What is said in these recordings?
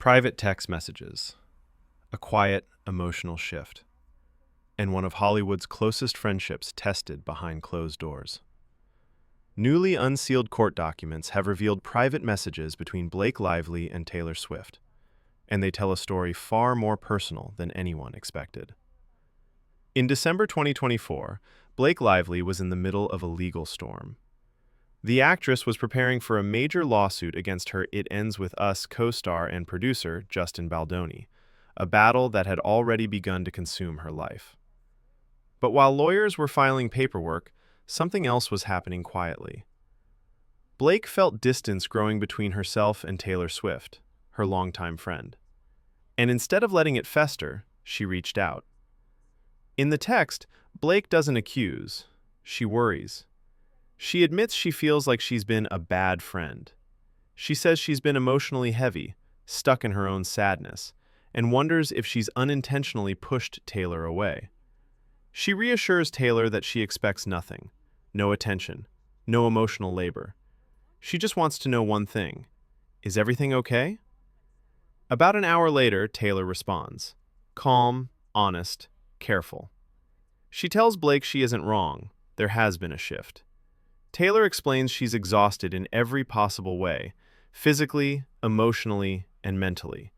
Private text messages, a quiet, emotional shift, and one of Hollywood's closest friendships tested behind closed doors. Newly unsealed court documents have revealed private messages between Blake Lively and Taylor Swift, and they tell a story far more personal than anyone expected. In December 2024, Blake Lively was in the middle of a legal storm. The actress was preparing for a major lawsuit against her It Ends With Us co-star and producer, Justin Baldoni, a battle that had already begun to consume her life. But while lawyers were filing paperwork, something else was happening quietly. Blake felt distance growing between herself and Taylor Swift, her longtime friend. And instead of letting it fester, she reached out. In the text, Blake doesn't accuse, she worries. She admits she feels like she's been a bad friend. She says she's been emotionally heavy, stuck in her own sadness, and wonders if she's unintentionally pushed Taylor away. She reassures Taylor that she expects nothing, no attention, no emotional labor. She just wants to know one thing: is everything okay? About an hour later, Taylor responds. Calm, honest, careful. She tells Blake she isn't wrong. There has been a shift. Taylor explains she's exhausted in every possible way, physically, emotionally, and mentally.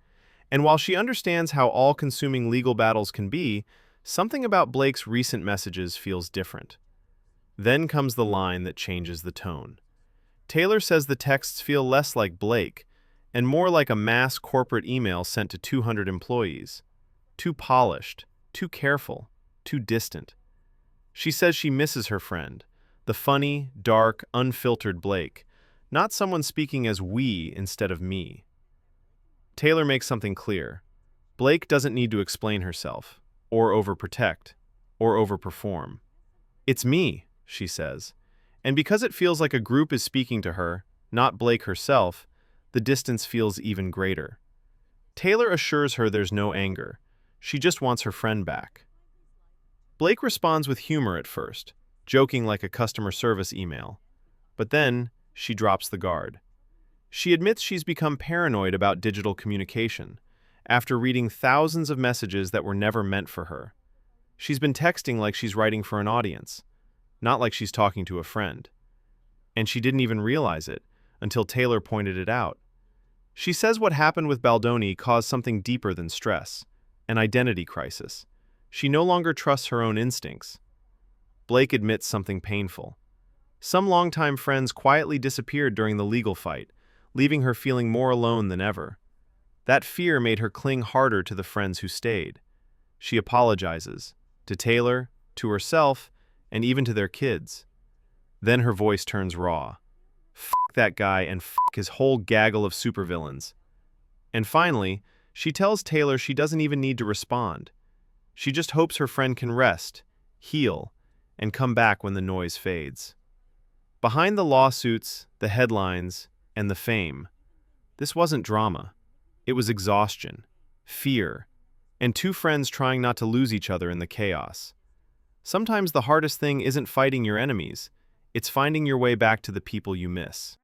And while she understands how all-consuming legal battles can be, something about Blake's recent messages feels different. Then comes the line that changes the tone. Taylor says the texts feel less like Blake and more like a mass corporate email sent to 200 employees. Too polished, too careful, too distant. She says she misses her friend, the funny, dark, unfiltered Blake, not someone speaking as we instead of me. Taylor makes something clear. Blake doesn't need to explain herself, or overprotect, or overperform. It's me, she says. And because it feels like a group is speaking to her, not Blake herself, the distance feels even greater. Taylor assures her there's no anger. She just wants her friend back. Blake responds with humor at first, joking like a customer service email. But then, she drops the guard. She admits she's become paranoid about digital communication, after reading thousands of messages that were never meant for her. She's been texting like she's writing for an audience, not like she's talking to a friend. And she didn't even realize it until Taylor pointed it out. She says what happened with Baldoni caused something deeper than stress, an identity crisis. She no longer trusts her own instincts. Blake admits something painful. Some longtime friends quietly disappeared during the legal fight, leaving her feeling more alone than ever. That fear made her cling harder to the friends who stayed. She apologizes, to Taylor, to herself, and even to their kids. Then her voice turns raw. F*** that guy and f*** his whole gaggle of supervillains. And finally, she tells Taylor she doesn't even need to respond. She just hopes her friend can rest, heal, and come back when the noise fades. Behind the lawsuits, the headlines, and the fame, this wasn't drama. It was exhaustion, fear, and two friends trying not to lose each other in the chaos. Sometimes the hardest thing isn't fighting your enemies, it's finding your way back to the people you miss.